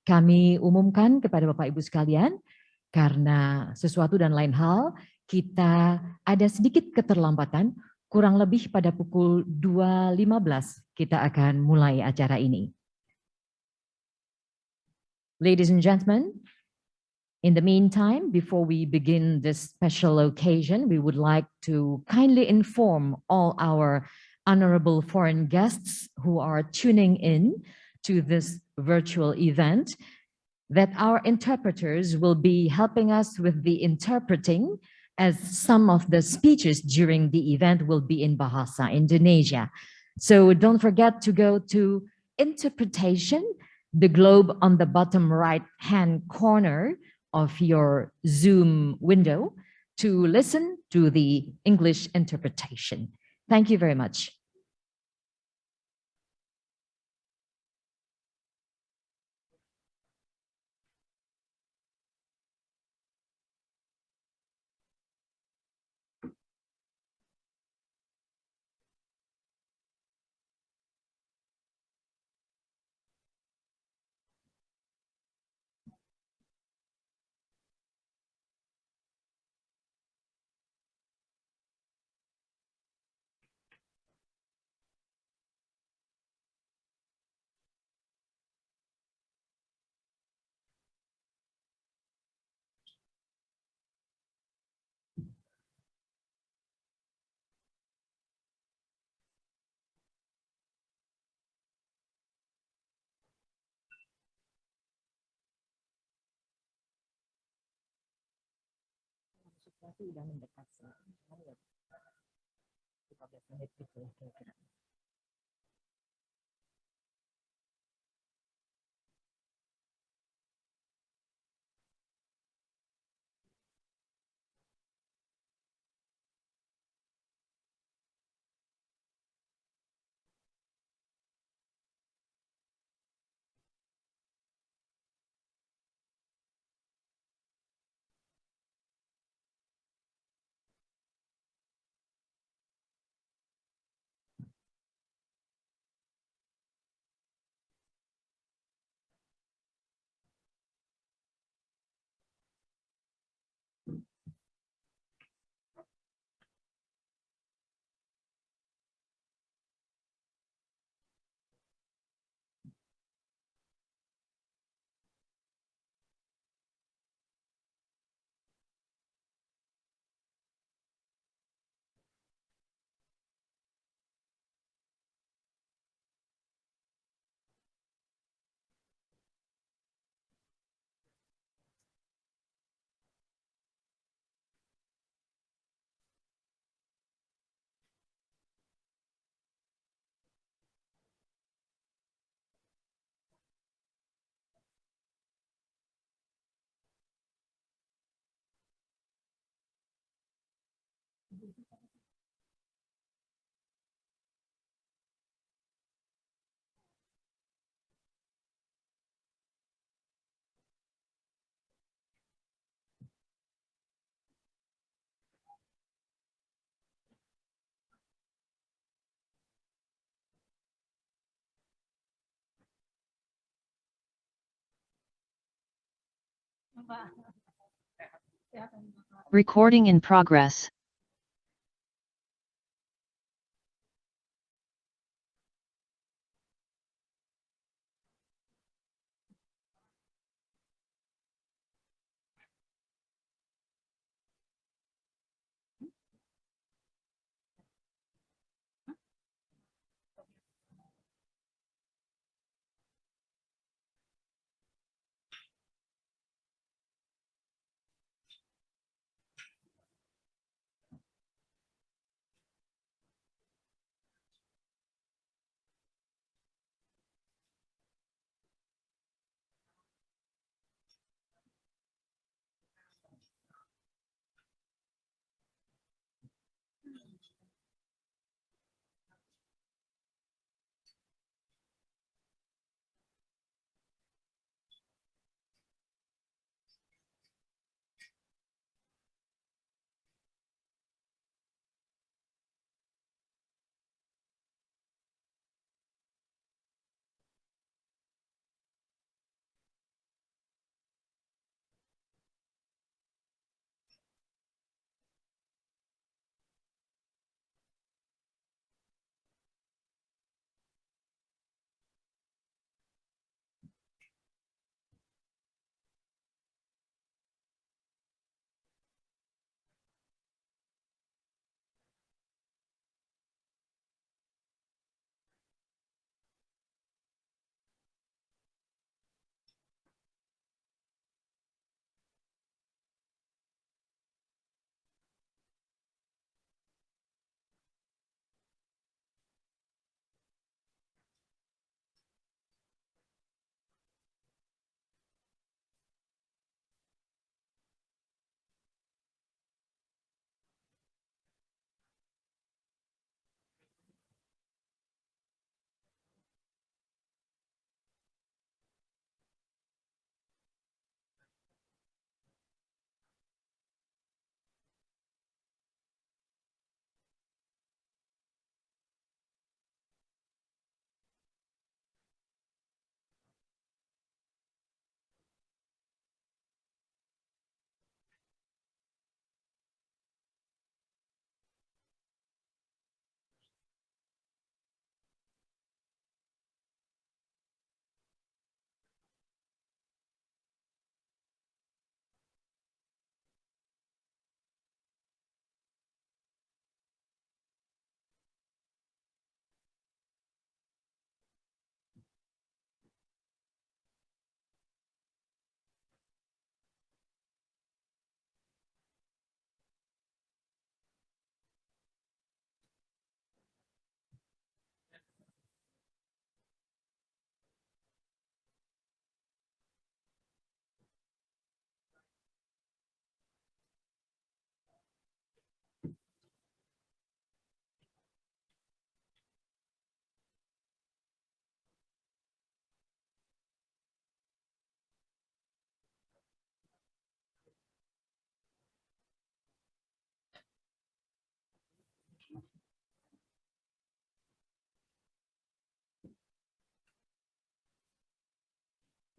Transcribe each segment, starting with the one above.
Kami umumkan kepada Bapak Ibu sekalian, karena sesuatu dan lain hal, kita ada sedikit keterlambatan, kurang lebih pada pukul 2.15 kita akan mulai acara ini. Ladies and gentlemen, in the meantime, before we begin this special occasion, we would like to kindly inform all our honorable foreign guests who are tuning in to this virtual event that our interpreters will be helping us with the interpreting, as some of the speeches during the event will be in Bahasa Indonesia. So don't forget to go to interpretation, the globe on the bottom right-hand corner of your Zoom window, to listen to the English interpretation. Thank you very much. Sudah mendekat 15 menit gitu kira-kira. Recording in progress.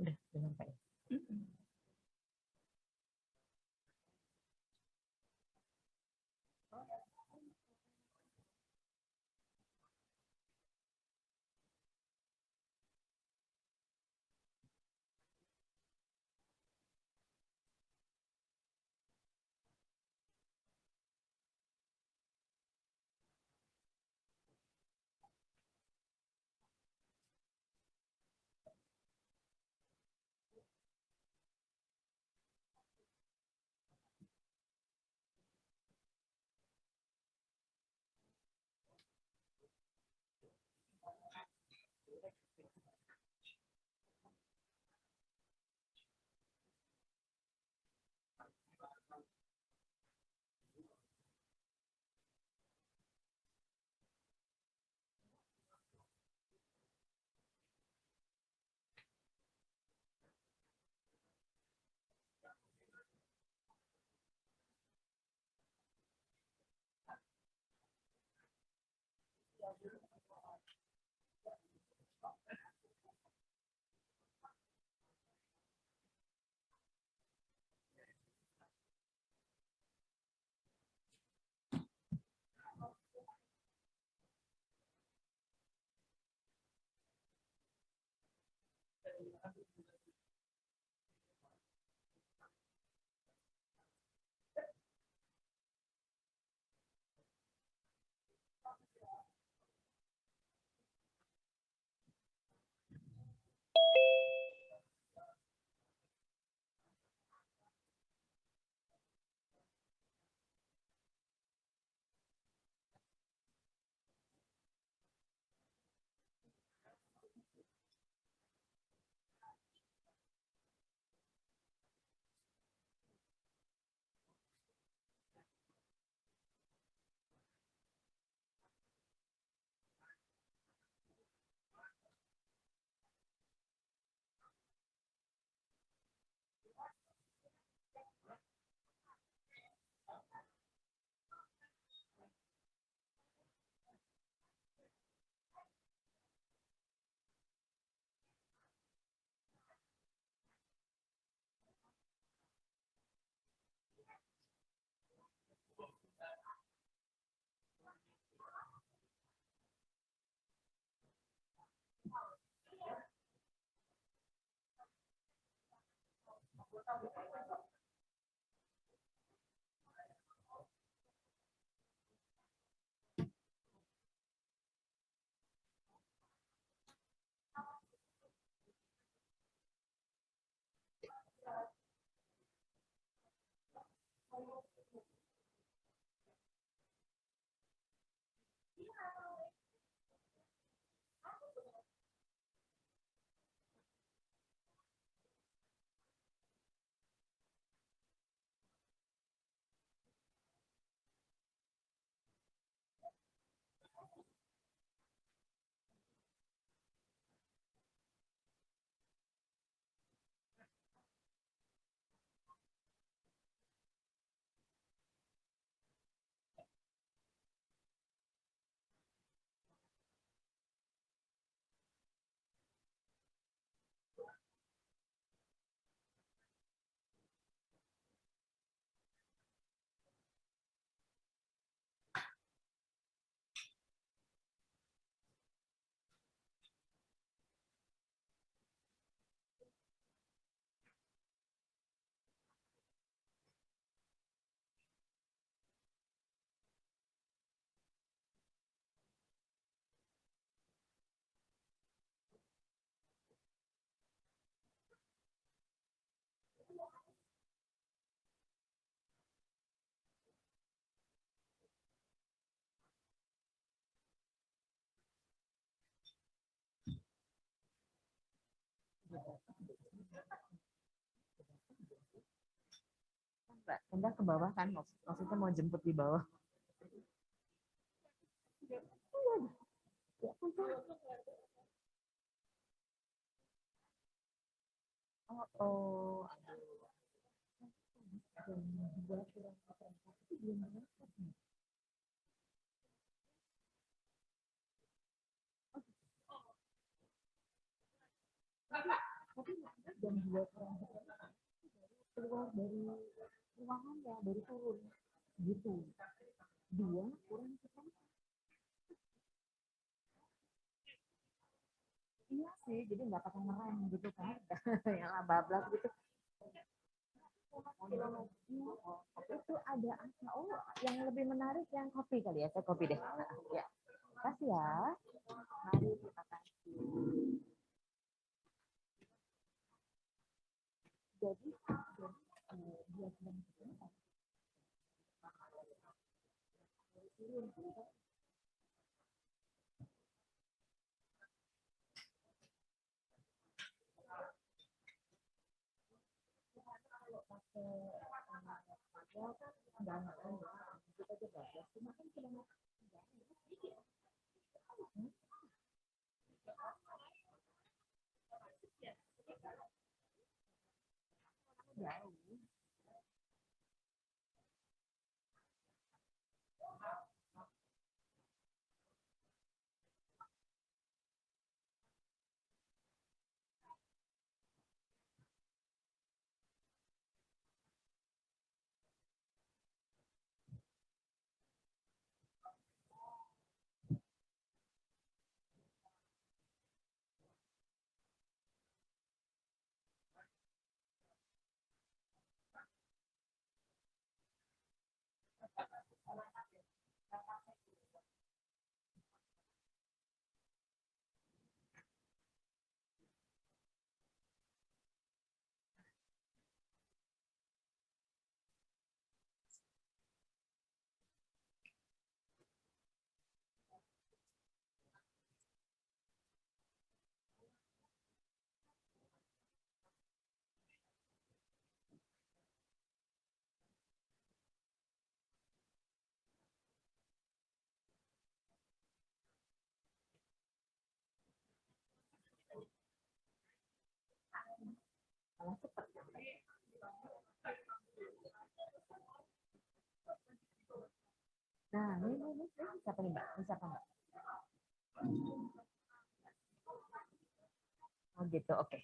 Udah sampai. Mbak, Anda ke bawah kan? Maksudnya mau jemput di bawah. Oh, dia keluar dari ruangan ya, dari turun gitu. Dua kurang seperempat. Iya sih, jadi nggak pakai ngerem gitu kan, yang bablas gitu. Itu ada apa? Oh, yang lebih menarik yang kopi kali ya, saya kopi deh. Ya, kasih ya. Mari, terima kasih. Jadi dia sedang Nah, ini siapa nih Mbak? Ini siapa Mbak? Oh gitu, oke.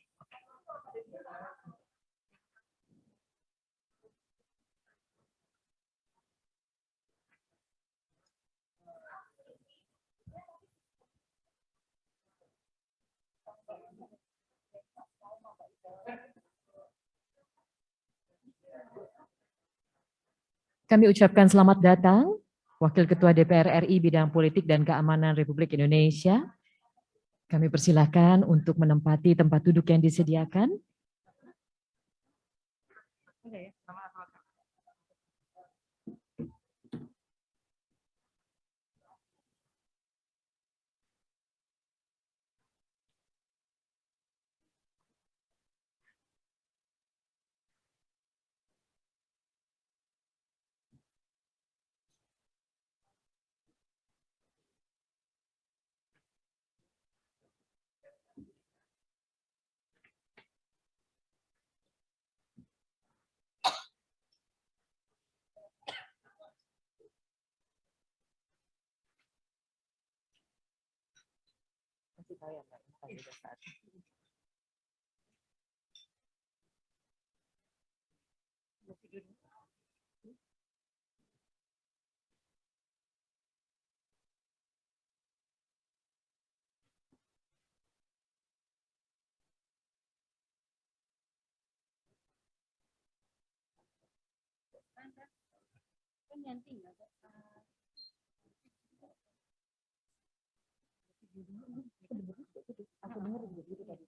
Kami ucapkan selamat datang, Wakil Ketua DPR RI Bidang Politik dan Keamanan Republik Indonesia. Kami persilahkan untuk menempati tempat duduk yang disediakan. Masih tahu ya Mbak, aku dengar gitu tadi.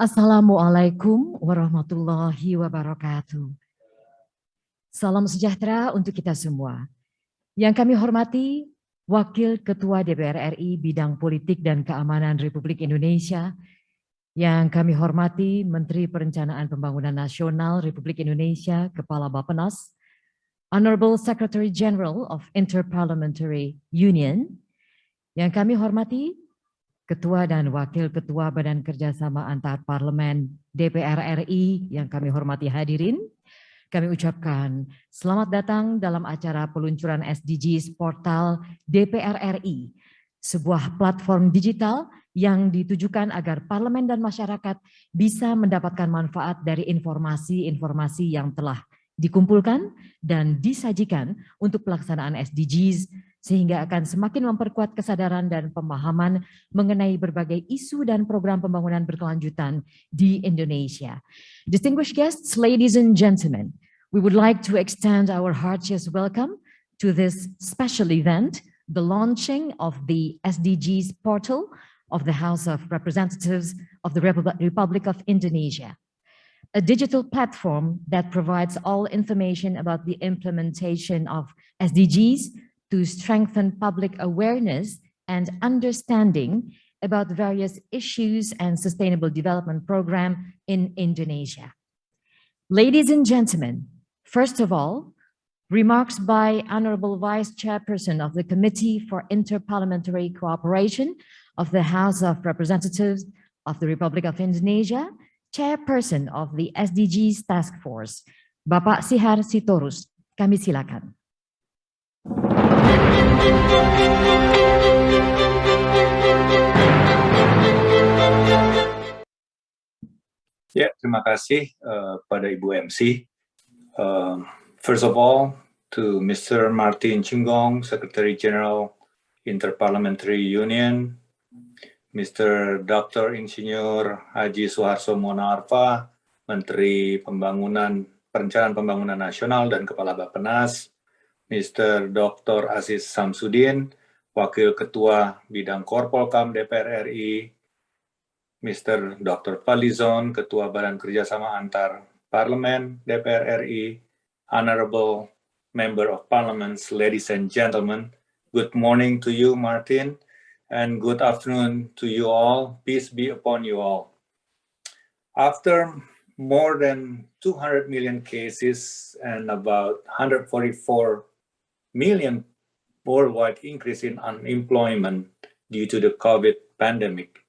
Assalamualaikum warahmatullahi wabarakatuh. Salam sejahtera untuk kita semua. Yang kami hormati, Wakil Ketua DPR RI Bidang Politik dan Keamanan Republik Indonesia, yang kami hormati Menteri Perencanaan Pembangunan Nasional Republik Indonesia, Kepala Bappenas, Honorable Secretary General of Interparliamentary Union, yang kami hormati Ketua dan Wakil Ketua Badan Kerjasama Antar Parlemen DPR RI yang kami hormati hadirin, kami ucapkan selamat datang dalam acara peluncuran SDGs Portal DPR RI, sebuah platform digital yang ditujukan agar parlemen dan masyarakat bisa mendapatkan manfaat dari informasi-informasi yang telah dikumpulkan dan disajikan untuk pelaksanaan SDGs, sehingga akan semakin memperkuat kesadaran dan pemahaman mengenai berbagai isu dan program pembangunan berkelanjutan di Indonesia. Distinguished guests, ladies and gentlemen, we would like to extend our heartiest welcome to this special event, the launching of the SDGs portal of the House of Representatives of the Republic of Indonesia, a digital platform that provides all information about the implementation of SDGs to strengthen public awareness and understanding about various issues and sustainable development program in Indonesia. Ladies and gentlemen, first of all, remarks by Honorable Vice Chairperson of the Committee for Interparliamentary Cooperation of the House of Representatives of the Republic of Indonesia, Chairperson of the SDGs Task Force, Bapak Sihar Sitorus. Kami silakan. Ya, terima kasih pada Ibu MC. First of all, to Mr. Martin Chinggong, Secretary General Interparliamentary Union, Mr. Dr. Insinyur Haji Suharto Monoarfa, Menteri Perencanaan Pembangunan Nasional dan Kepala Bappenas, Mr. Dr. Aziz Samsudin, Wakil Ketua Bidang Korpolkam DPR RI, Mr. Dr. Fadlizon, Ketua Badan Kerjasama Antar Parlemen DPR RI, Honorable Member of Parliaments, ladies and gentlemen, good morning to you, Martin, and good afternoon to you all. Peace be upon you all. After more than 200 million cases and about 144 million worldwide increase in unemployment due to the COVID pandemic,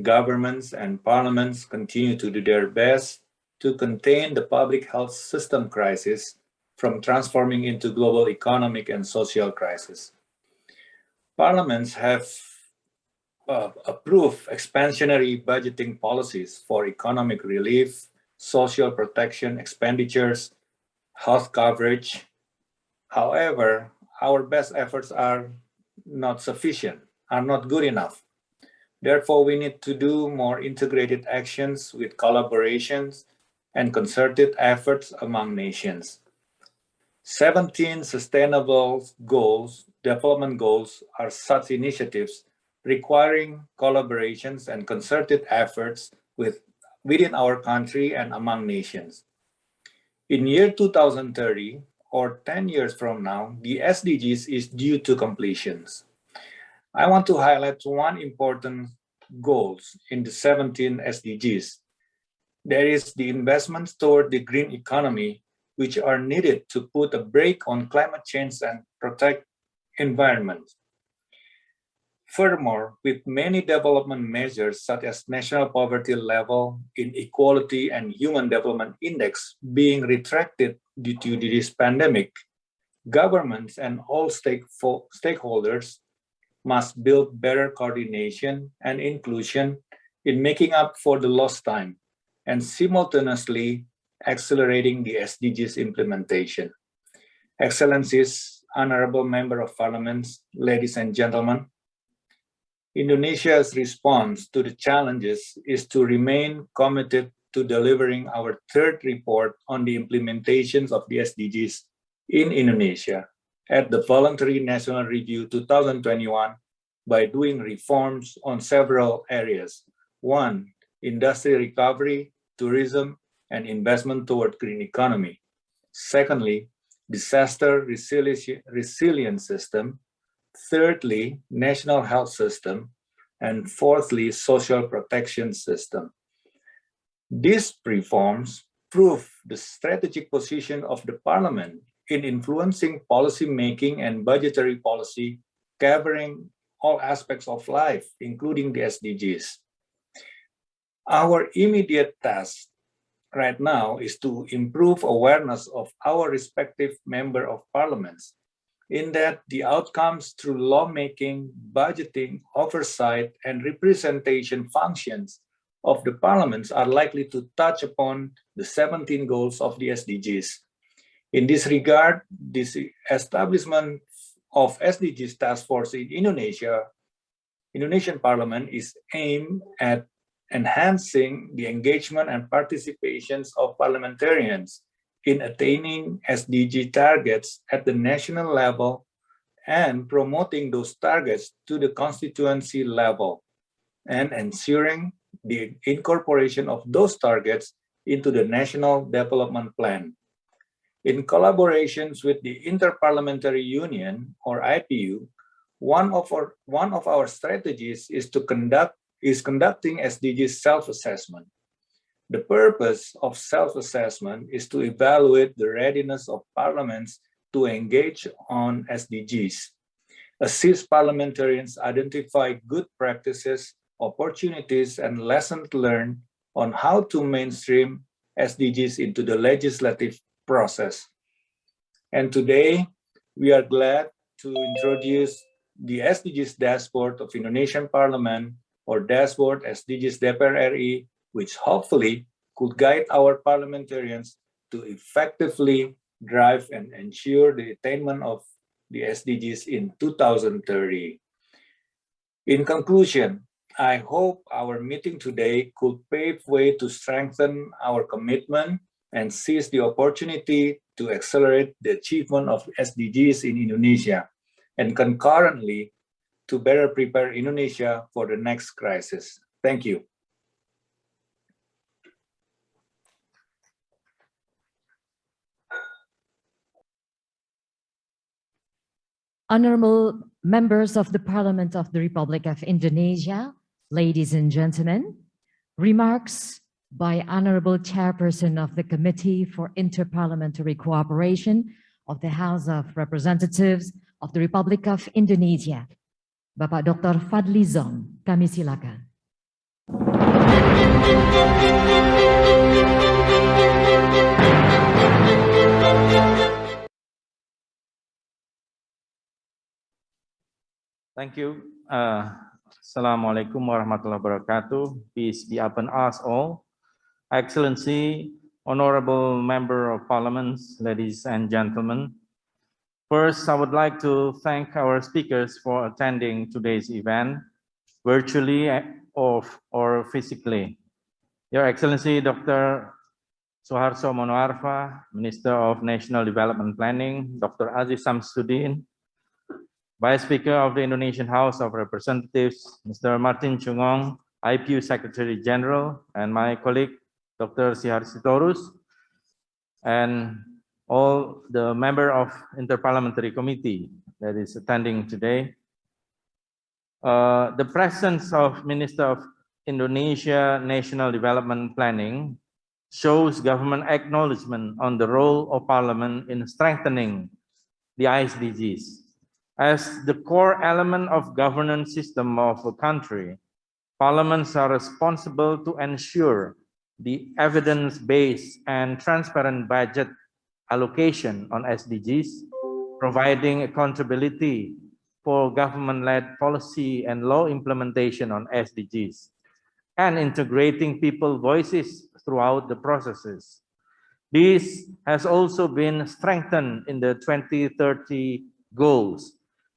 governments and parliaments continue to do their best to contain the public health system crisis from transforming into global economic and social crisis. Parliaments have approved expansionary budgeting policies for economic relief, social protection expenditures, health coverage. However, our best efforts are not sufficient, are not good enough. Therefore, we need to do more integrated actions with collaborations and concerted efforts among nations. 17 sustainable goals, development goals, are such initiatives requiring collaborations and concerted efforts within our country and among nations. In year 2030, or 10 years from now, the SDGs is due to completions. I want to highlight one important goals in the 17 SDGs. There is the investments toward the green economy, which are needed to put a brake on climate change and protect environment. Furthermore, with many development measures such as national poverty level, inequality, and human development index being retracted due to this pandemic, governments and all stakeholders must build better coordination and inclusion in making up for the lost time and simultaneously accelerating the SDGs implementation. Excellencies, Honorable Member of Parliament, ladies and gentlemen, Indonesia's response to the challenges is to remain committed to delivering our third report on the implementations of the SDGs in Indonesia at the Voluntary National Review 2021 by doing reforms on several areas. One, industry recovery, tourism, and investment toward green economy. Secondly, disaster resilience system. Thirdly, national health system. And fourthly, social protection system. These reforms prove the strategic position of the Parliament in influencing policy making and budgetary policy covering all aspects of life, including the SDGs. Our immediate task right now is to improve awareness of our respective member of parliaments, in that the outcomes through lawmaking, budgeting, oversight, and representation functions of the parliaments are likely to touch upon the 17 goals of the SDGs. In this regard, this establishment of SDGs Task Force in Indonesian Parliament is aimed at enhancing the engagement and participations of parliamentarians in attaining SDG targets at the national level and promoting those targets to the constituency level and ensuring the incorporation of those targets into the National Development Plan. In collaborations with the Interparliamentary Union, or IPU, one of our strategies is conducting SDG self-assessment. The purpose of self-assessment is to evaluate the readiness of parliaments to engage on SDGs, assist parliamentarians identify good practices, opportunities, and lessons learned on how to mainstream SDGs into the legislative process. And today, we are glad to introduce the SDGs Dashboard of Indonesian Parliament, or Dashboard SDGs DPR RI, which hopefully could guide our parliamentarians to effectively drive and ensure the attainment of the SDGs in 2030. In conclusion, I hope our meeting today could pave way to strengthen our commitment and seize the opportunity to accelerate the achievement of SDGs in Indonesia, and concurrently to better prepare Indonesia for the next crisis. Thank you. Honorable members of the Parliament of the Republic of Indonesia, ladies and gentlemen, remarks by Honorable Chairperson of the Committee for Interparliamentary Cooperation of the House of Representatives of the Republic of Indonesia, Bapak Dr. Fadli Zon. Kami silakan. Thank you. Assalamualaikum warahmatullahi wabarakatuh. Peace be upon us all. Excellency, Honorable Member of Parliament, ladies and gentlemen. First, I would like to thank our speakers for attending today's event, virtually or physically. Your Excellency, Dr. Suharto Monoarfa, Minister of National Development Planning, Dr. Aziz Samsudin, Vice Speaker of the Indonesian House of Representatives, Mr. Martin Chungong, IPU Secretary General, and my colleague, Dr. Syihar Sitorus, and all the member of Interparliamentary Committee that is attending today. The presence of Minister of Indonesia National Development Planning shows government acknowledgement on the role of Parliament in strengthening the SDGs. As the core element of governance system of a country, parliaments are responsible to ensure the evidence-based and transparent budget allocation on SDGs, providing accountability for government-led policy and law implementation on SDGs, and integrating people's voices throughout the processes. This has also been strengthened in the 2030 goals,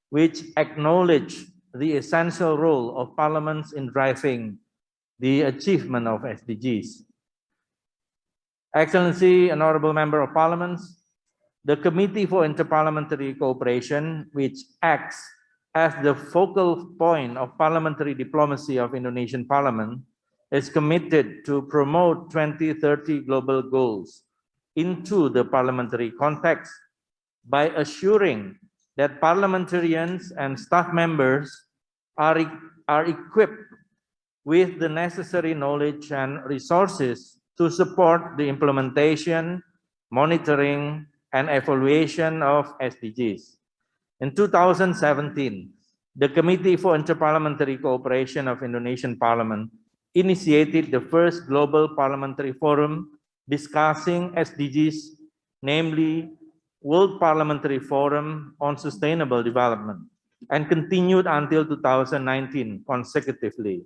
which acknowledge the essential role of parliaments in driving the achievement of SDGs. Excellency, Honorable Member of Parliament, the Committee for Interparliamentary Cooperation, which acts as the focal point of parliamentary diplomacy of Indonesian Parliament, is committed to promote 2030 global goals into the parliamentary context by assuring that parliamentarians and staff members are equipped with the necessary knowledge and resources to support the implementation, monitoring, and evaluation of SDGs. In 2017, the Committee for Interparliamentary Cooperation of Indonesian Parliament initiated the first global parliamentary forum discussing SDGs, namely World Parliamentary Forum on Sustainable Development, and continued until 2019 consecutively.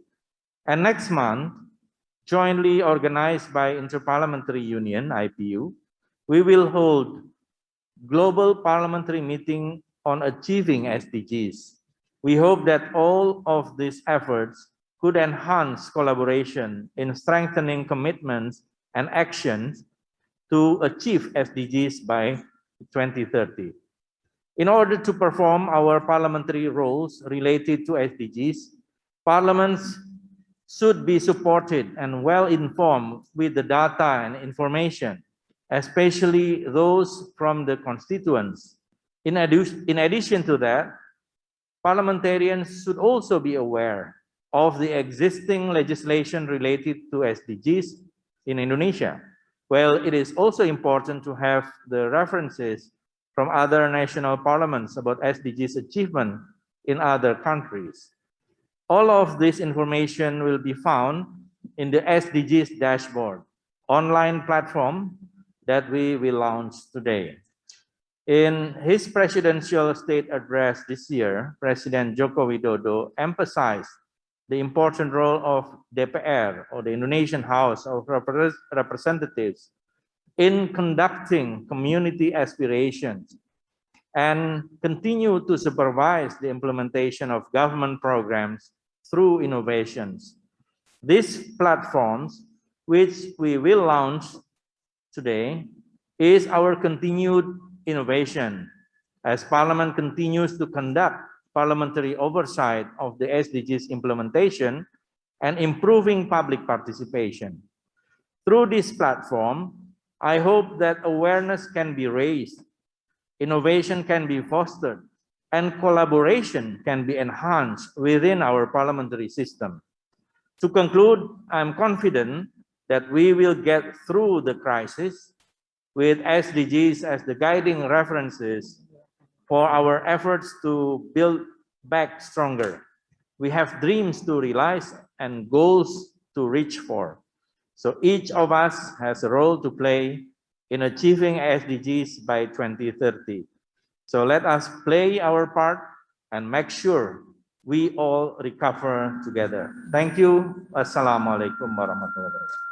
And next month, jointly organized by Interparliamentary Union, IPU, we will hold Global Parliamentary Meeting on Achieving SDGs. We hope that all of these efforts could enhance collaboration in strengthening commitments and actions to achieve SDGs by 2030. In order to perform our parliamentary roles related to SDGs, parliaments should be supported and well informed with the data and information, especially those from the constituents. In addition to that, parliamentarians should also be aware of the existing legislation related to SDGs in Indonesia. Well, it is also important to have the references from other national parliaments about SDGs achievement in other countries. All of this information will be found in the SDGs dashboard, online platform that we will launch today. In his presidential state address this year, President Joko Widodo emphasized the important role of DPR, or the Indonesian House of Representatives, in conducting community aspirations and continue to supervise the implementation of government programs through innovations. These platforms, which we will launch today, is our continued innovation as Parliament continues to conduct parliamentary oversight of the SDGs implementation and improving public participation. Through this platform, I hope that awareness can be raised, innovation can be fostered, and collaboration can be enhanced within our parliamentary system. To conclude, I'm confident that we will get through the crisis with SDGs as the guiding references for our efforts to build back stronger. We have dreams to realize and goals to reach for. So each of us has a role to play in achieving SDGs by 2030. So let us play our part and make sure we all recover together. Thank you. Wassalamualaikum warahmatullahi wabarakatuh.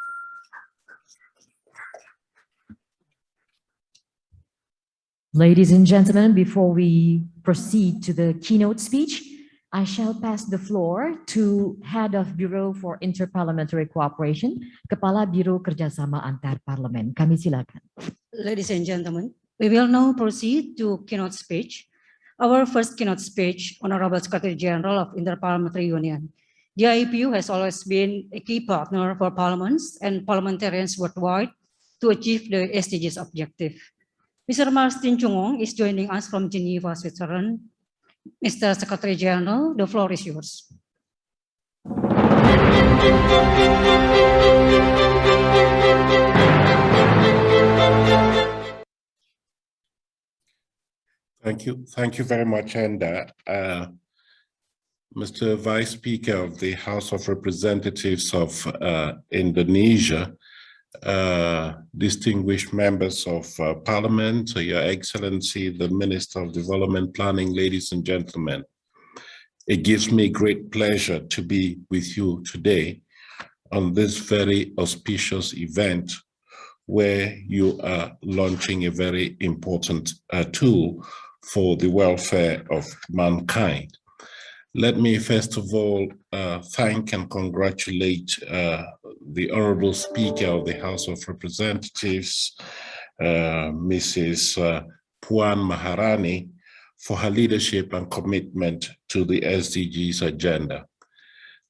Ladies and gentlemen, before we proceed to the keynote speech, I shall pass the floor to Head of Bureau for Interparliamentary Cooperation, Kepala Biro Kerjasama Antar Parlemen. Kami silakan. Ladies and gentlemen, we will now proceed to keynote speech. Our first keynote speech, Honorable Secretary General of Interparliamentary Union. The IPU has always been a key partner for parliaments and parliamentarians worldwide to achieve the SDGs objective. Mr. Martin Chungong is joining us from Geneva, Switzerland. Mr. Secretary General, the floor is yours. Thank you very much, Enda. Mr. Vice Speaker of the House of Representatives of Indonesia, distinguished members of Parliament, Your Excellency, the Minister of Development Planning, ladies and gentlemen, it gives me great pleasure to be with you today on this very auspicious event where you are launching a very important tool for the welfare of mankind. Let me first of all thank and congratulate the Honorable Speaker of the House of Representatives, Mrs. Puan Maharani, for her leadership and commitment to the SDGs agenda.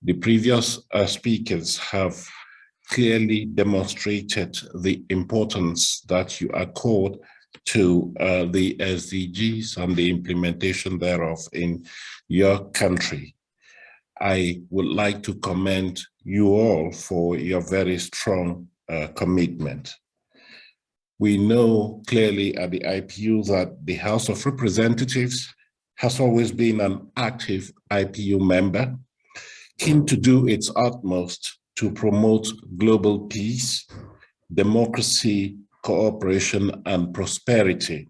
The previous speakers have clearly demonstrated the importance that you accord to the SDGs and the implementation thereof in your country. I would like to commend you all for your very strong commitment. We know clearly at the IPU that the House of Representatives has always been an active IPU member, keen to do its utmost to promote global peace, democracy, cooperation, and prosperity.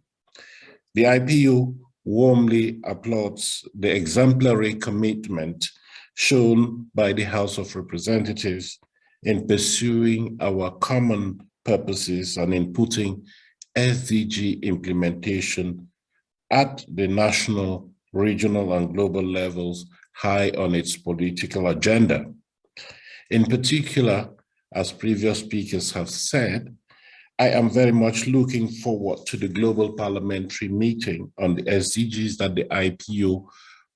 The IPU warmly applauds the exemplary commitment shown by the House of Representatives in pursuing our common purposes and in putting SDG implementation at the national, regional, and global levels high on its political agenda. In particular, as previous speakers have said, I am very much looking forward to the global parliamentary meeting on the SDGs that the IPU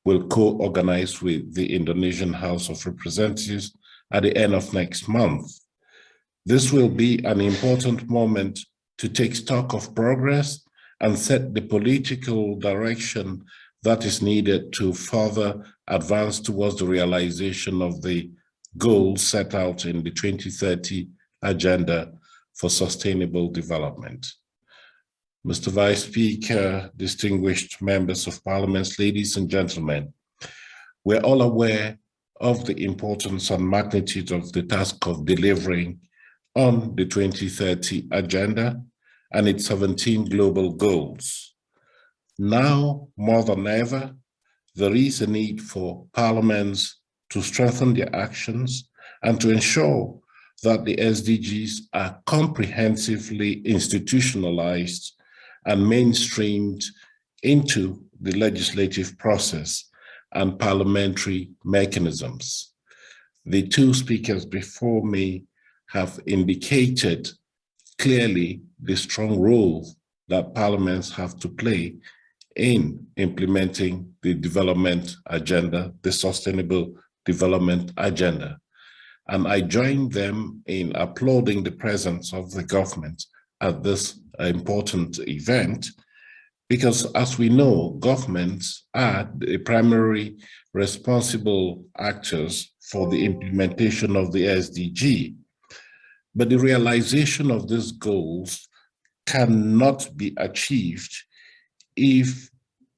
will co-organize with the Indonesian House of Representatives at the end of next month. This will be an important moment to take stock of progress and set the political direction that is needed to further advance towards the realization of the goals set out in the 2030 Agenda for Sustainable Development. Mr. Vice Speaker, distinguished members of Parliament, ladies and gentlemen, we're all aware of the importance and magnitude of the task of delivering on the 2030 Agenda and its 17 global goals. Now, more than ever, there is a need for parliaments to strengthen their actions and to ensure that the SDGs are comprehensively institutionalized and mainstreamed into the legislative process and parliamentary mechanisms. The two speakers before me have indicated clearly the strong role that parliaments have to play in implementing the development agenda, the Sustainable Development Agenda. And I join them in applauding the presence of the government at this important event, because as we know, governments are the primary responsible actors for the implementation of the SDG. But the realization of these goals cannot be achieved if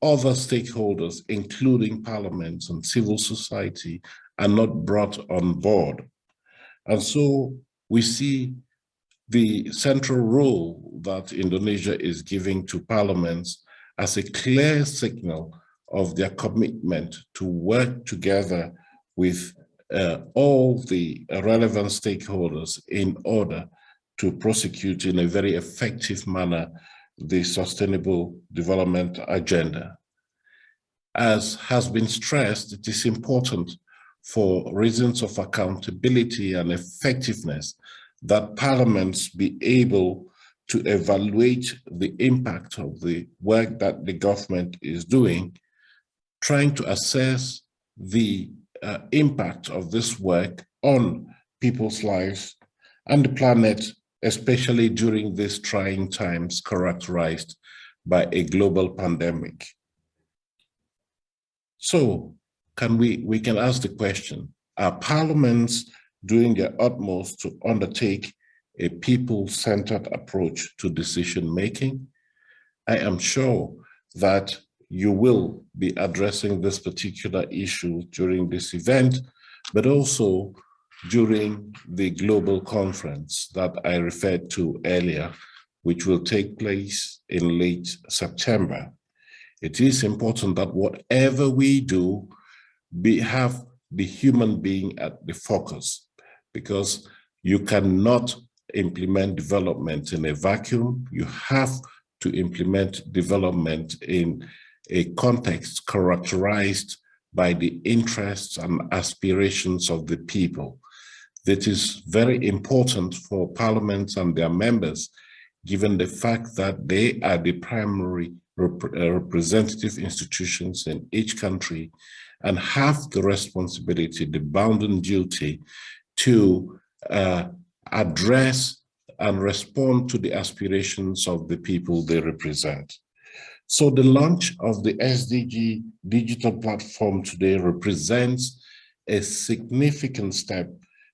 other stakeholders, including parliaments and civil society, are not brought on board. And so we see the central role that Indonesia is giving to parliaments as a clear signal of their commitment to work together with all the relevant stakeholders in order to prosecute in a very effective manner the Sustainable Development Agenda. As has been stressed, it is important for reasons of accountability and effectiveness that parliaments be able to evaluate the impact of the work that the government is doing, trying to assess the impact of this work on people's lives and the planet, especially during these trying times characterized by a global pandemic. So we can ask the question, are parliaments doing their utmost to undertake a people-centered approach to decision-making? I am sure that you will be addressing this particular issue during this event, but also during the global conference that I referred to earlier, which will take place in late September. It is important that whatever we do, we have the human being at the focus, because you cannot implement development in a vacuum. You have to implement development in a context characterized by the interests and aspirations of the people. That is very important for parliaments and their members, given the fact that they are the primary representative institutions in each country and have the responsibility, the bounden duty to address and respond to the aspirations of the people they represent. So the launch of the SDG digital platform today represents a significant step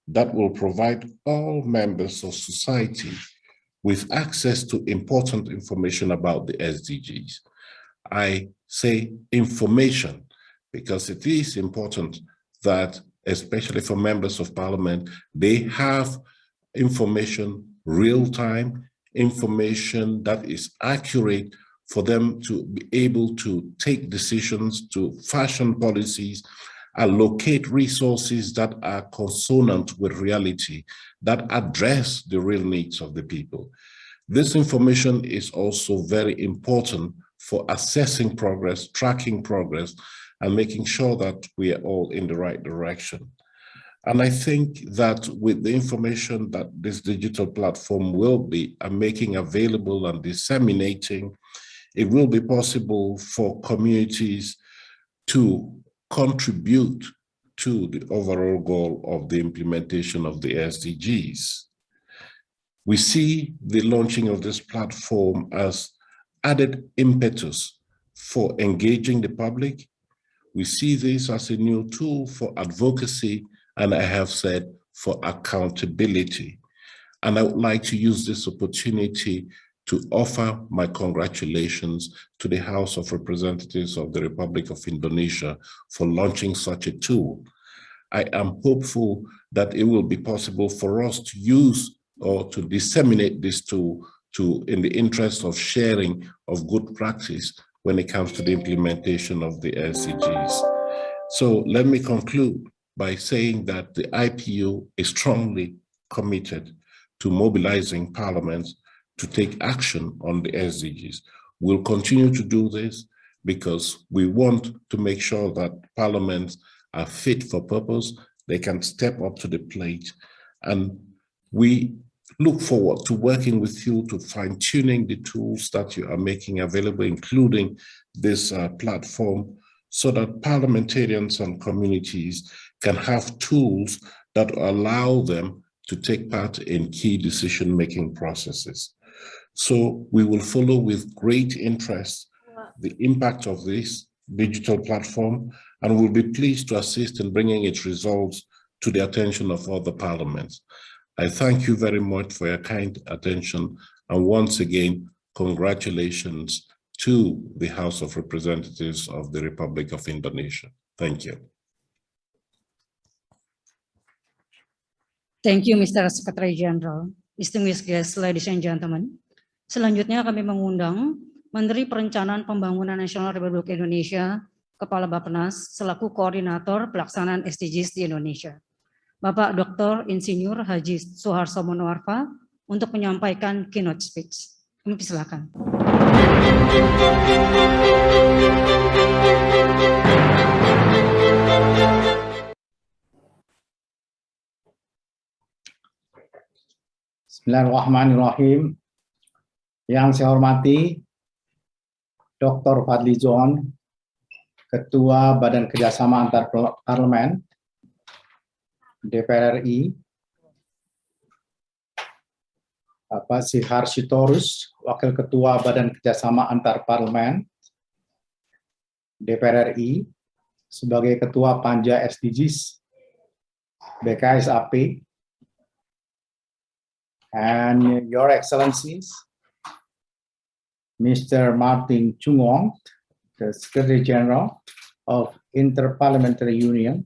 that will provide all members of society with access to important information about the SDGs. I say information because it is important that, especially for members of parliament, they have information real-time, information that is accurate for them to be able to take decisions, to fashion policies, allocate resources that are consonant with reality, that address the real needs of the people. This information is also very important for assessing progress, tracking progress, and making sure that we are all in the right direction. And I think that with the information that this digital platform will be making available and disseminating, it will be possible for communities to contribute to the overall goal of the implementation of the SDGs. We see the launching of this platform as added impetus for engaging the public. We see this as a new tool for advocacy, and I have said for accountability. And I would like to use this opportunity to offer my congratulations to the House of Representatives of the Republic of Indonesia for launching such a tool. I am hopeful that it will be possible for us to use or to disseminate this tool in the interest of sharing of good practice when it comes to the implementation of the SDGs. So let me conclude by saying that the IPU is strongly committed to mobilizing parliaments to take action on the SDGs. We'll continue to do this because we want to make sure that parliaments are fit for purpose, they can step up to the plate, and we look forward to working with you to fine-tuning the tools that you are making available, including this platform, so that parliamentarians and communities can have tools that allow them to take part in key decision-making processes. So we will follow with great interest the impact of this digital platform, and will be pleased to assist in bringing its results to the attention of other parliaments. I thank you very much for your kind attention, and once again, congratulations to the House of Representatives of the Republic of Indonesia. Thank you. Thank you, Mr. Secretary General. Distinguished guests, ladies and gentlemen. Selanjutnya kami mengundang Menteri Perencanaan Pembangunan Nasional Republik Indonesia, Kepala Bappenas, selaku Koordinator Pelaksanaan SDGs di Indonesia, Bapak Dr. Insinyur Haji Suharto Monoarfa, untuk menyampaikan keynote speech. Kami persilakan. Bismillahirrahmanirrahim. Yang saya hormati Dr. Fadli Zon, Ketua Badan Kerjasama Antar Parlemen DPR RI, Bapak Sihar Sitorus, Wakil Ketua Badan Kerjasama Antar Parlemen DPR RI, sebagai Ketua Panja SDGs BKSAP, and Your Excellencies, Mr. Martin Chungong, the Secretary General of Interparliamentary Union,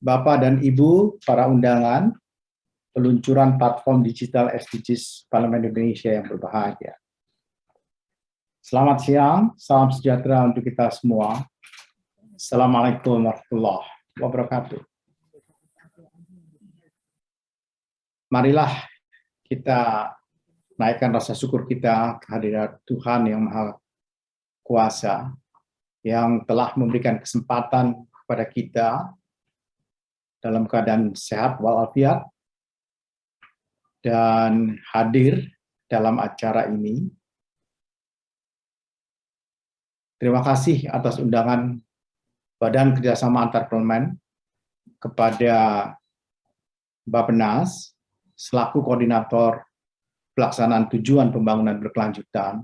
Bapak dan Ibu para undangan peluncuran platform digital SDGs Parlemen Indonesia yang berbahagia. Selamat siang, salam sejahtera untuk kita semua. Assalamualaikum warahmatullahi wabarakatuh. Marilah kita naikkan rasa syukur kita kehadirat Tuhan yang Maha Kuasa, yang telah memberikan kesempatan kepada kita dalam keadaan sehat walafiat dan hadir dalam acara ini Terima kasih atas undangan Badan Kerjasama Antar Parlemen kepada Bappenas selaku koordinator pelaksanaan tujuan pembangunan berkelanjutan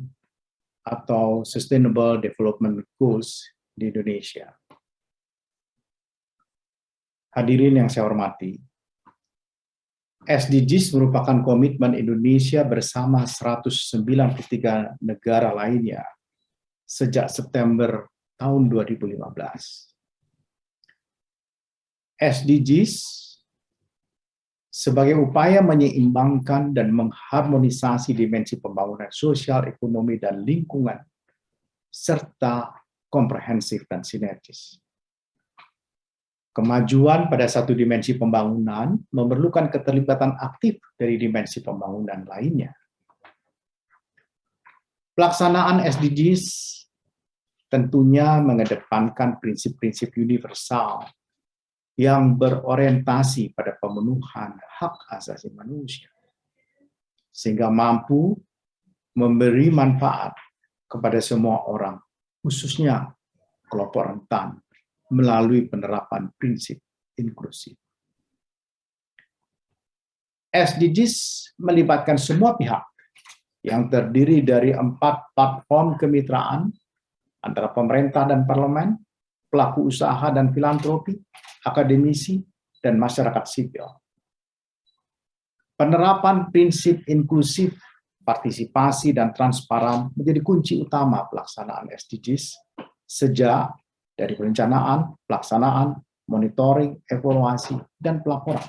atau Sustainable Development Goals di Indonesia. Hadirin yang saya hormati, SDGs merupakan komitmen Indonesia bersama 193 negara lainnya sejak September tahun 2015. SDGs sebagai upaya menyeimbangkan dan mengharmonisasi dimensi pembangunan sosial, ekonomi, dan lingkungan, serta komprehensif dan sinergis. Kemajuan pada satu dimensi pembangunan memerlukan keterlibatan aktif dari dimensi pembangunan lainnya. Pelaksanaan SDGs tentunya mengedepankan prinsip-prinsip universal yang berorientasi pada pemenuhan hak asasi manusia, sehingga mampu memberi manfaat kepada semua orang, khususnya kelompok rentan, melalui penerapan prinsip inklusif. SDGs melibatkan semua pihak yang terdiri dari 4 platform kemitraan antara pemerintah dan parlemen, pelaku usaha dan filantropi, akademisi, dan masyarakat sipil. Penerapan prinsip inklusif, partisipasi, dan transparan menjadi kunci utama pelaksanaan SDGs sejak dari perencanaan, pelaksanaan, monitoring, evaluasi, dan pelaporan,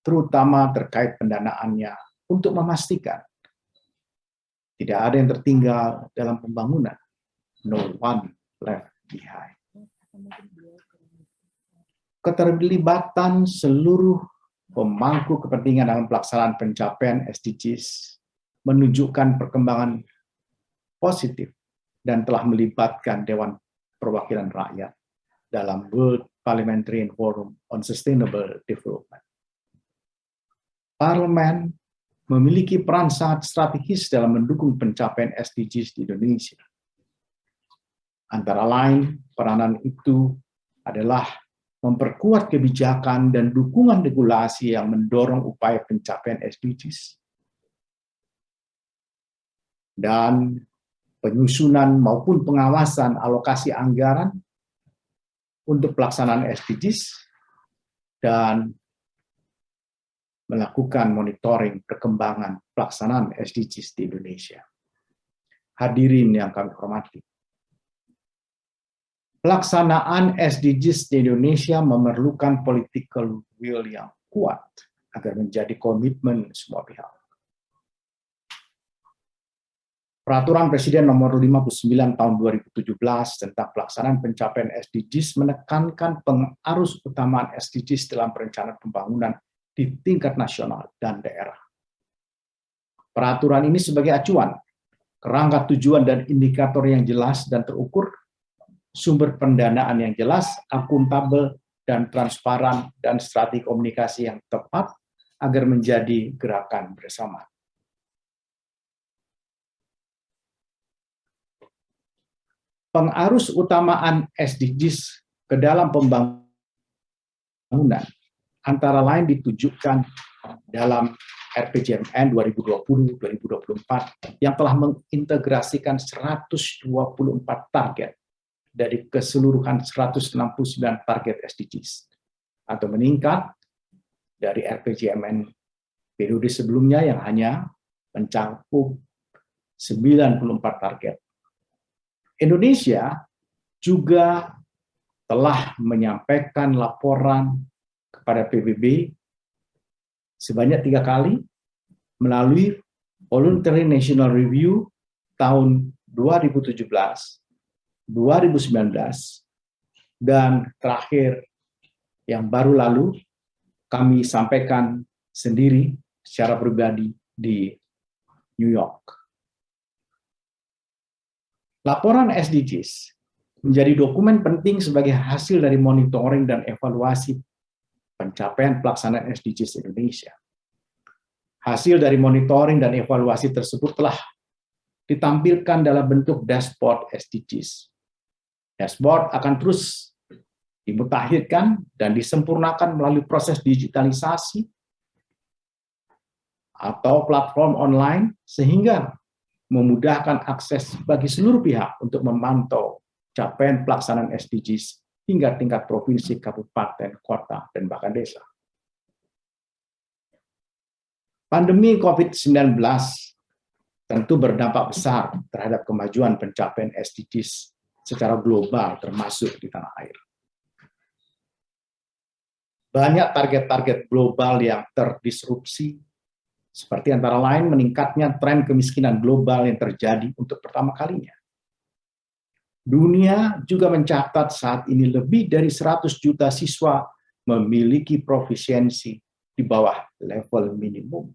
terutama terkait pendanaannya untuk memastikan tidak ada yang tertinggal dalam pembangunan, no one left behind. Keterlibatan seluruh pemangku kepentingan dalam pelaksanaan pencapaian SDGs menunjukkan perkembangan positif dan telah melibatkan Dewan Perwakilan Rakyat dalam World Parliamentarian Forum on Sustainable Development. Parlemen memiliki peran sangat strategis dalam mendukung pencapaian SDGs di Indonesia. Antara lain, peranan itu adalah memperkuat kebijakan dan dukungan regulasi yang mendorong upaya pencapaian SDGs, dan penyusunan maupun pengawasan alokasi anggaran untuk pelaksanaan SDGs, dan melakukan monitoring perkembangan pelaksanaan SDGs di Indonesia. Hadirin yang kami hormati, pelaksanaan SDGs di Indonesia memerlukan political will yang kuat agar menjadi komitmen semua pihak. Peraturan Presiden Nomor 59 Tahun 2017 tentang pelaksanaan pencapaian SDGs menekankan pengarus utamaan SDGs dalam perencanaan pembangunan di tingkat nasional dan daerah. Peraturan ini sebagai acuan, kerangka tujuan dan indikator yang jelas dan terukur, sumber pendanaan yang jelas, akuntabel, dan transparan, dan strategi komunikasi yang tepat agar menjadi gerakan bersama. Pengarus utamaan SDGs ke dalam pembangunan antara lain ditujukan dalam RPJMN 2020-2024 yang telah mengintegrasikan 124 target dari keseluruhan 169 target SDGs, atau meningkat dari RPJMN periode sebelumnya yang hanya mencakup 94 target. Indonesia juga telah menyampaikan laporan kepada PBB sebanyak 3 kali melalui Voluntary National Review tahun 2017, 2019, dan terakhir yang baru lalu kami sampaikan sendiri secara pribadi di New York. Laporan SDGs menjadi dokumen penting sebagai hasil dari monitoring dan evaluasi pencapaian pelaksanaan SDGs Indonesia. Hasil dari monitoring dan evaluasi tersebut telah ditampilkan dalam bentuk dashboard SDGs. Dashboard akan terus dimutakhirkan dan disempurnakan melalui proses digitalisasi atau platform online sehingga memudahkan akses bagi seluruh pihak untuk memantau capaian pelaksanaan SDGs hingga tingkat provinsi, kabupaten, kota, dan bahkan desa. Pandemi COVID-19 tentu berdampak besar terhadap kemajuan pencapaian SDGs secara global termasuk di tanah air. Banyak target-target global yang terdisrupsi, seperti antara lain meningkatnya tren kemiskinan global yang terjadi untuk pertama kalinya. Dunia juga mencatat saat ini lebih dari 100 juta siswa memiliki profisiensi di bawah level minimum.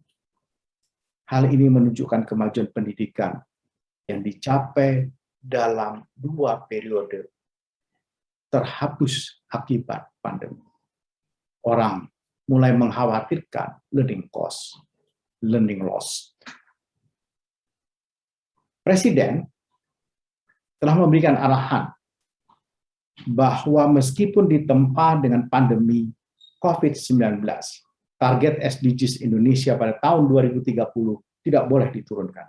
Hal ini menunjukkan kemajuan pendidikan yang dicapai dalam 2 periode terhapus akibat pandemi. Orang mulai mengkhawatirkan learning loss. Presiden telah memberikan arahan bahwa meskipun ditempa dengan pandemi COVID-19, target SDGs Indonesia pada tahun 2030 tidak boleh diturunkan.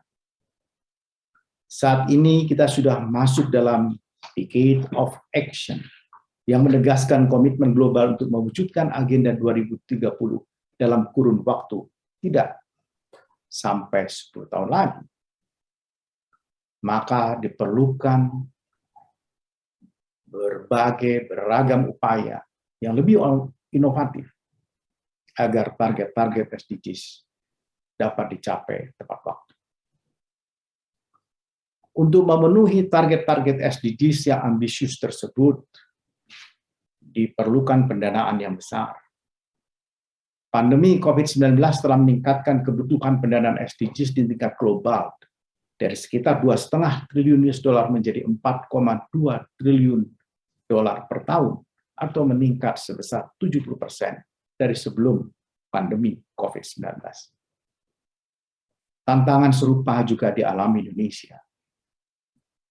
Saat ini kita sudah masuk dalam Decade of Action yang menegaskan komitmen global untuk mewujudkan agenda 2030 dalam kurun waktu tidak sampai 10 tahun lagi. Maka diperlukan beragam upaya yang lebih inovatif agar target-target SDGs dapat dicapai tepat waktu. Untuk memenuhi target-target SDGs yang ambisius tersebut, diperlukan pendanaan yang besar. Pandemi COVID-19 telah meningkatkan kebutuhan pendanaan SDGs di tingkat global dari sekitar 2,5 triliun US dollar menjadi 4,2 triliun dolar per tahun atau meningkat sebesar 70% dari sebelum pandemi COVID-19. Tantangan serupa juga dialami Indonesia.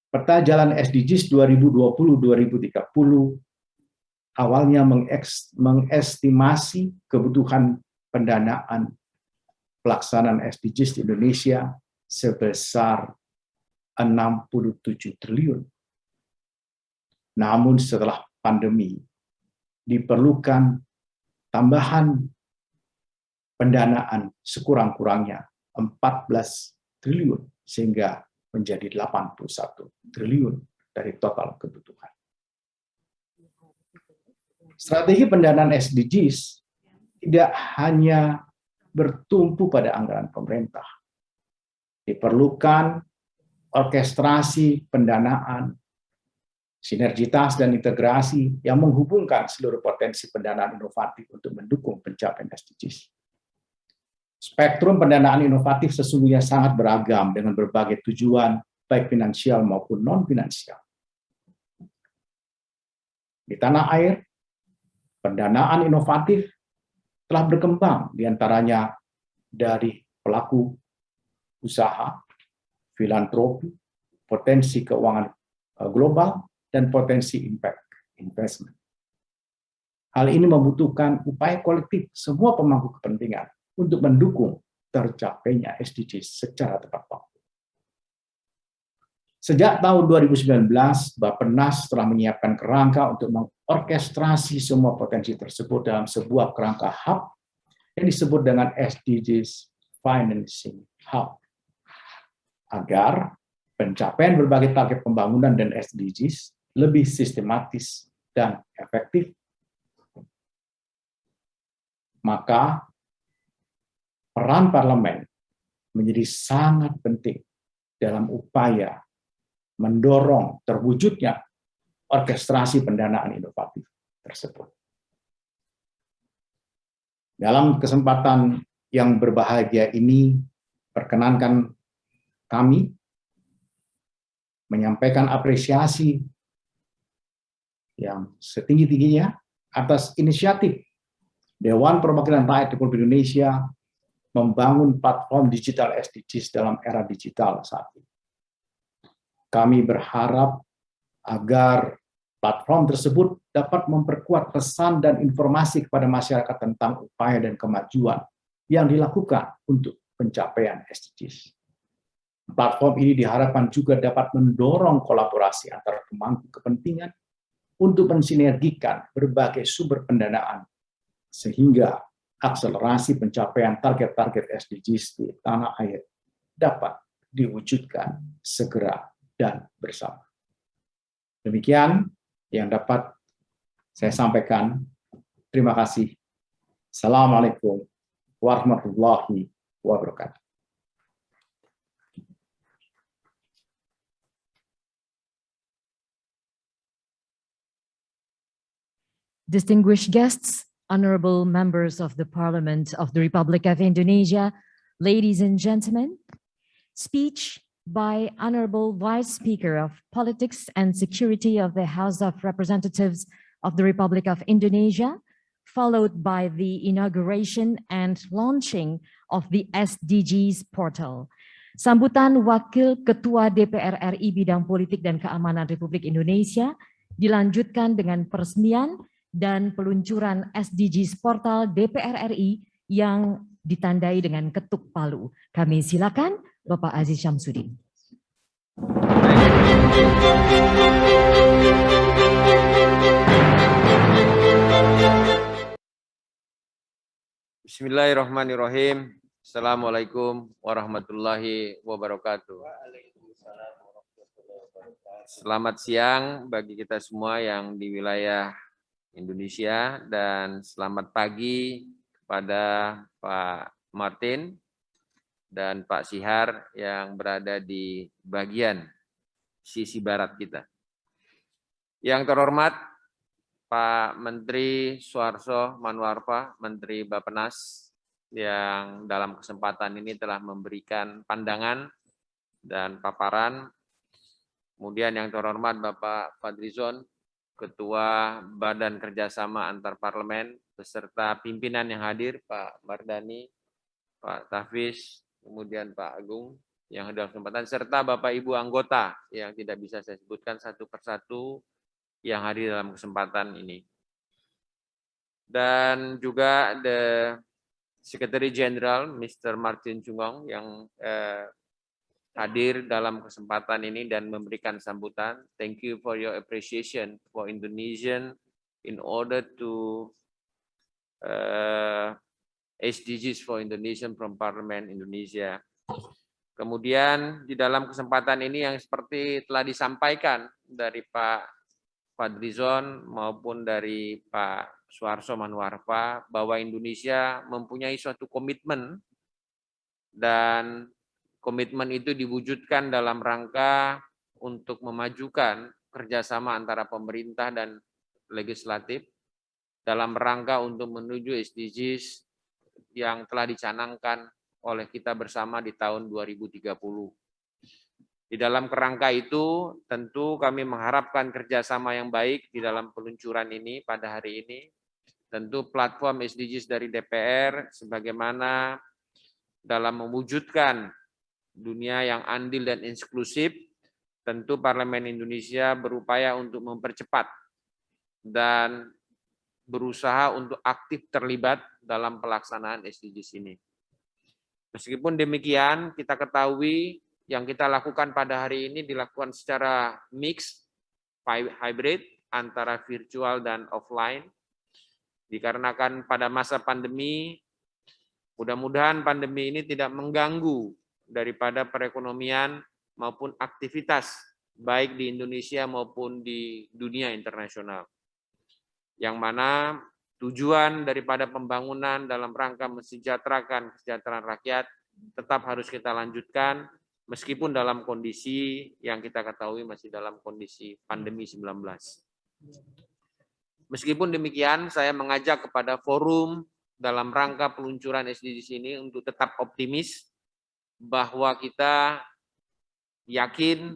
Peta Jalan SDGs 2020-2030 awalnya mengestimasi kebutuhan pendanaan pelaksanaan SDGs di Indonesia sebesar 67 triliun. Namun setelah pandemi, diperlukan tambahan pendanaan sekurang-kurangnya 14 triliun sehingga menjadi 81 triliun dari total kebutuhan. Strategi pendanaan SDGs tidak hanya bertumpu pada anggaran pemerintah. Diperlukan orkestrasi pendanaan, sinergitas dan integrasi yang menghubungkan seluruh potensi pendanaan inovatif untuk mendukung pencapaian SDGs. Spektrum pendanaan inovatif sesungguhnya sangat beragam dengan berbagai tujuan, baik finansial maupun non-finansial. Di tanah air, pendanaan inovatif telah berkembang diantaranya dari pelaku usaha, filantropi, potensi keuangan global, dan potensi impact investment. Hal ini membutuhkan upaya kolektif semua pemangku kepentingan untuk mendukung tercapainya SDGs secara tepat waktu. Sejak tahun 2019, Bappenas telah menyiapkan kerangka untuk mengorkestrasi semua potensi tersebut dalam sebuah kerangka hub yang disebut dengan SDGs Financing Hub. Agar pencapaian berbagai target pembangunan dan SDGs lebih sistematis dan efektif, maka peran parlemen menjadi sangat penting dalam upaya mendorong terwujudnya orkestrasi pendanaan inovatif tersebut. Dalam kesempatan yang berbahagia ini, perkenankan kami menyampaikan apresiasi yang setinggi-tingginya atas inisiatif Dewan Perwakilan Rakyat Republik Indonesia membangun platform digital SDGs dalam era digital saat ini. Kami berharap agar platform tersebut dapat memperkuat pesan dan informasi kepada masyarakat tentang upaya dan kemajuan yang dilakukan untuk pencapaian SDGs. Platform ini diharapkan juga dapat mendorong kolaborasi antar pemangku kepentingan untuk mensinergikan berbagai sumber pendanaan sehingga akselerasi pencapaian target-target SDGs di tanah air dapat diwujudkan segera dan bersama. Demikian yang dapat saya sampaikan. Terima kasih. Assalamualaikum warahmatullahi wabarakatuh. Distinguished guests, honorable members of the Parliament of the Republic of Indonesia, ladies and gentlemen, speech by Honorable Vice Speaker of Politics and Security of the House of Representatives of the Republic of Indonesia, followed by the inauguration and launching of the SDGs portal. Sambutan Wakil Ketua DPR RI Bidang Politik dan Keamanan Republik Indonesia dilanjutkan dengan peresmian dan peluncuran SDGs portal DPR RI yang ditandai dengan ketuk palu. Kami silakan Bapak Aziz Syamsuddin. Bismillahirrahmanirrahim. Assalamualaikum warahmatullahi wabarakatuh. Selamat siang bagi kita semua yang di wilayah Indonesia dan selamat pagi kepada Pak Martin dan Pak Sihar yang berada di bagian sisi barat kita. Yang terhormat Pak Menteri Suharso Manoarfa, Menteri Bappenas, yang dalam kesempatan ini telah memberikan pandangan dan paparan. Kemudian yang terhormat Bapak Fadlizon, Ketua Badan Kerjasama Antar Parlemen, beserta pimpinan yang hadir, Pak Mardani, Pak Tafis, kemudian Pak Agung, yang dalam kesempatan, serta Bapak Ibu anggota yang tidak bisa saya sebutkan satu persatu yang hadir dalam kesempatan ini. Dan juga the Secretary General, Mr. Martin Chungong, yang hadir dalam kesempatan ini dan memberikan sambutan. Thank you for your appreciation for Indonesian in order to SDGs for Indonesian from Parliament Indonesia. Kemudian di dalam kesempatan ini yang seperti telah disampaikan dari Pak Fadlizon maupun dari Pak Suharso Manoarfa bahwa Indonesia mempunyai suatu komitmen dan komitmen itu diwujudkan dalam rangka untuk memajukan kerjasama antara pemerintah dan legislatif dalam rangka untuk menuju SDGs yang telah dicanangkan oleh kita bersama di tahun 2030. Di dalam kerangka itu tentu kami mengharapkan kerjasama yang baik di dalam peluncuran ini pada hari ini. Tentu platform SDGs dari DPR sebagaimana dalam mewujudkan dunia yang adil dan inklusif, tentu Parlemen Indonesia berupaya untuk mempercepat dan berusaha untuk aktif terlibat dalam pelaksanaan SDGs ini. Meskipun demikian, kita ketahui yang kita lakukan pada hari ini dilakukan secara mix, hybrid, antara virtual dan offline. Dikarenakan pada masa pandemi, mudah-mudahan pandemi ini tidak mengganggu daripada perekonomian maupun aktivitas baik di Indonesia maupun di dunia internasional. Yang mana tujuan daripada pembangunan dalam rangka mensejahterakan kesejahteraan rakyat tetap harus kita lanjutkan meskipun dalam kondisi yang kita ketahui masih dalam kondisi pandemi 19. Meskipun demikian, saya mengajak kepada forum dalam rangka peluncuran SDGs ini untuk tetap optimis bahwa kita yakin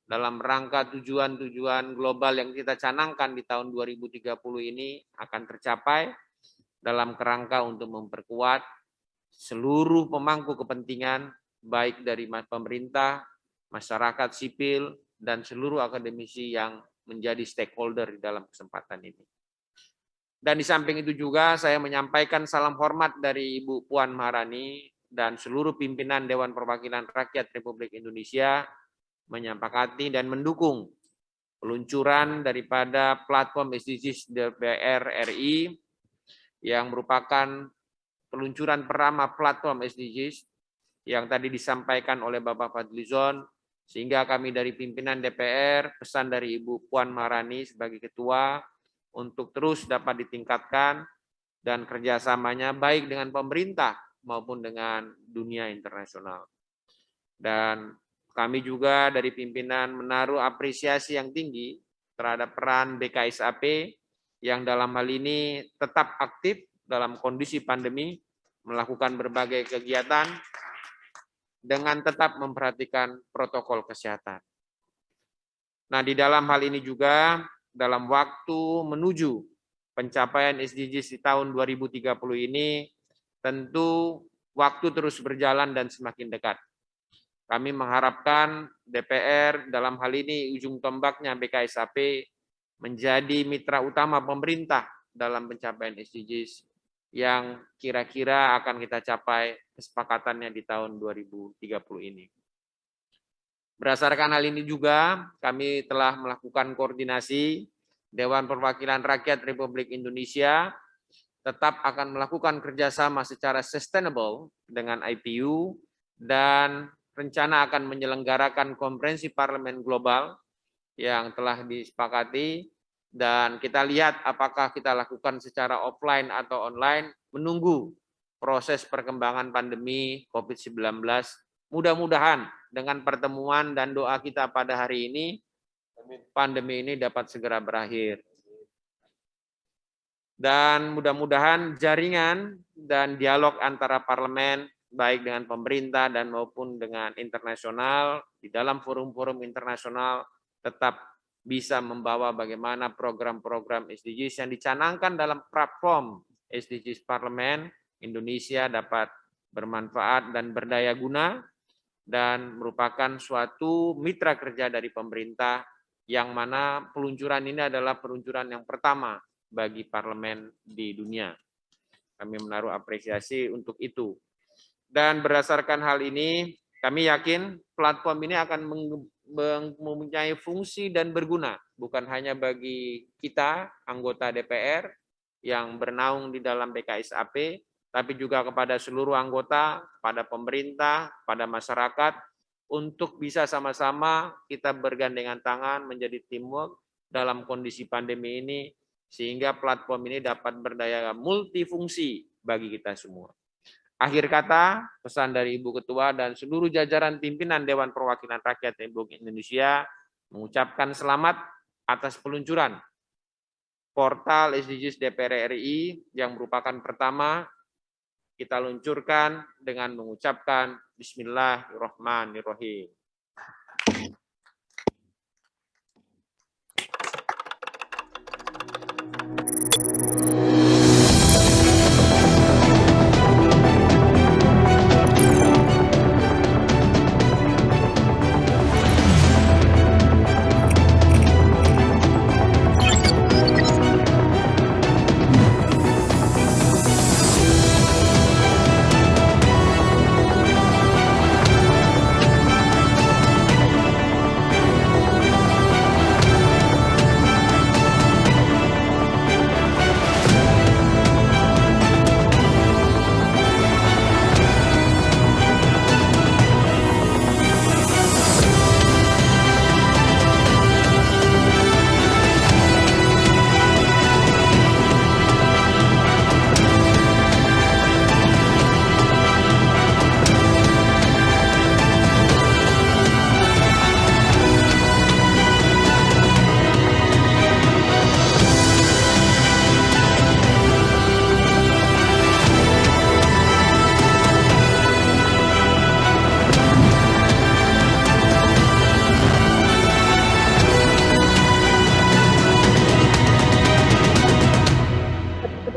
dalam rangka tujuan-tujuan global yang kita canangkan di tahun 2030 ini akan tercapai dalam kerangka untuk memperkuat seluruh pemangku kepentingan baik dari pemerintah, masyarakat sipil, dan seluruh akademisi yang menjadi stakeholder di dalam kesempatan ini. Dan di samping itu juga saya menyampaikan salam hormat dari Ibu Puan Maharani dan seluruh pimpinan Dewan Perwakilan Rakyat Republik Indonesia menyepakati dan mendukung peluncuran daripada platform SDGs DPR RI yang merupakan peluncuran pertama platform SDGs yang tadi disampaikan oleh Bapak Fadlizon, sehingga kami dari pimpinan DPR, pesan dari Ibu Puan Maharani sebagai ketua untuk terus dapat ditingkatkan dan kerjasamanya baik dengan pemerintah maupun dengan dunia internasional. Dan kami juga dari pimpinan menaruh apresiasi yang tinggi terhadap peran BKSAP yang dalam hal ini tetap aktif dalam kondisi pandemi, melakukan berbagai kegiatan dengan tetap memperhatikan protokol kesehatan. Nah, di dalam hal ini juga, dalam waktu menuju pencapaian SDGs di tahun 2030 ini, tentu waktu terus berjalan dan semakin dekat. Kami mengharapkan DPR dalam hal ini ujung tombaknya BKSAP menjadi mitra utama pemerintah dalam pencapaian SDGs yang kira-kira akan kita capai kesepakatannya di tahun 2030 ini. Berdasarkan hal ini juga, kami telah melakukan koordinasi Dewan Perwakilan Rakyat Republik Indonesia tetap akan melakukan kerjasama secara sustainable dengan IPU dan rencana akan menyelenggarakan konferensi parlemen global yang telah disepakati, dan kita lihat apakah kita lakukan secara offline atau online, menunggu proses perkembangan pandemi COVID-19. Mudah-mudahan dengan pertemuan dan doa kita pada hari ini, pandemi ini dapat segera berakhir. Dan mudah-mudahan jaringan dan dialog antara parlemen, baik dengan pemerintah dan maupun dengan internasional, di dalam forum-forum internasional tetap bisa membawa bagaimana program-program SDGs yang dicanangkan dalam platform SDGs Parlemen Indonesia dapat bermanfaat dan berdaya guna, dan merupakan suatu mitra kerja dari pemerintah yang mana peluncuran ini adalah peluncuran yang pertama bagi parlemen di dunia. Kami menaruh apresiasi untuk itu. Dan berdasarkan hal ini, kami yakin platform ini akan mempunyai fungsi dan berguna, bukan hanya bagi kita, anggota DPR, yang bernaung di dalam BKSAP, tapi juga kepada seluruh anggota, pada pemerintah, pada masyarakat, untuk bisa sama-sama kita bergandengan tangan menjadi teamwork dalam kondisi pandemi ini, sehingga platform ini dapat berdaya multifungsi bagi kita semua. Akhir kata, pesan dari Ibu Ketua dan seluruh jajaran pimpinan Dewan Perwakilan Rakyat Republik Indonesia mengucapkan selamat atas peluncuran portal SDGs DPR RI yang merupakan pertama kita luncurkan dengan mengucapkan Bismillahirrahmanirrahim.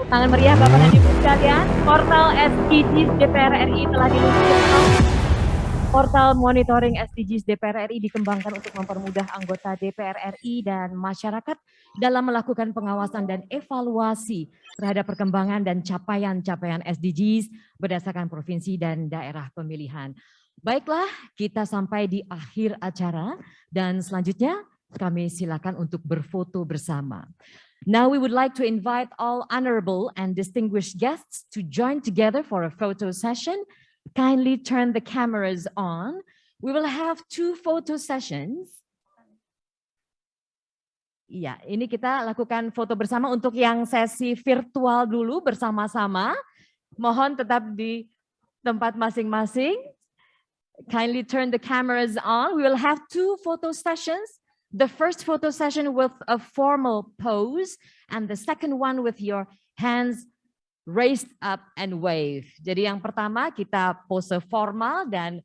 Tangan meriah Bapak dan Ibu sekalian, portal SDGs DPR RI telah diluncurkan. Portal monitoring SDGs DPR RI dikembangkan untuk mempermudah anggota DPR RI dan masyarakat dalam melakukan pengawasan dan evaluasi terhadap perkembangan dan capaian-capaian SDGs berdasarkan provinsi dan daerah pemilihan. Baiklah, kita sampai di akhir acara dan selanjutnya kami silakan untuk berfoto bersama. Now we would like to invite all honorable and distinguished guests to join together for a photo session. Kindly turn the cameras on. We will have 2 photo sessions. Ya, ini kita lakukan foto bersama untuk yang sesi virtual dulu bersama-sama. Mohon tetap di tempat masing-masing. Kindly turn the cameras on. We will have 2 photo sessions. The first photo session with a formal pose and the second one with your hands raised up and wave. Jadi yang pertama kita pose formal dan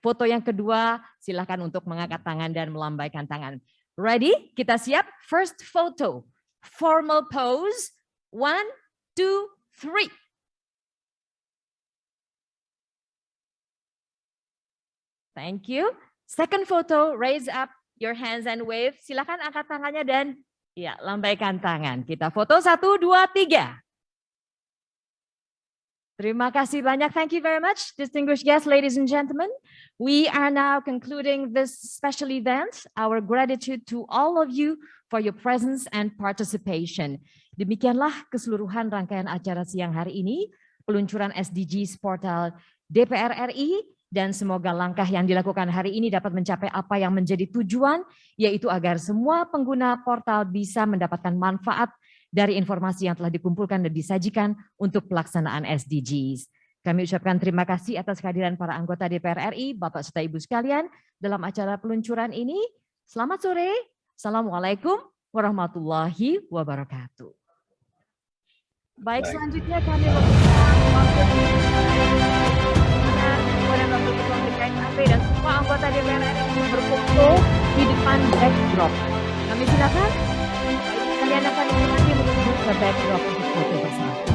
foto yang kedua silakan untuk mengangkat tangan dan melambaikan tangan. Ready? Kita siap? First photo, formal pose. 1, 2, 3. Thank you. Second photo, raise up your hands and wave. Silakan angkat tangannya dan ya lambaikan tangan. Kita foto 1, 2, 3. Terima kasih banyak. Thank you very much, distinguished guests, ladies and gentlemen. We are now concluding this special event. Our gratitude to all of you for your presence and participation. Demikianlah keseluruhan rangkaian acara siang hari ini, peluncuran SDGs portal DPR RI, dan semoga langkah yang dilakukan hari ini dapat mencapai apa yang menjadi tujuan, yaitu agar semua pengguna portal bisa mendapatkan manfaat dari informasi yang telah dikumpulkan dan disajikan untuk pelaksanaan SDGs. Kami ucapkan terima kasih atas kehadiran para anggota DPR RI, Bapak serta Ibu sekalian dalam acara peluncuran ini. Selamat sore. Assalamualaikum warahmatullahi wabarakatuh. Baik, selanjutnya kami dan semua anggota DPR RI berfoto di depan backdrop. Kami silakan. Kalian akan menikmati menuju ke backdrop untuk foto bersama.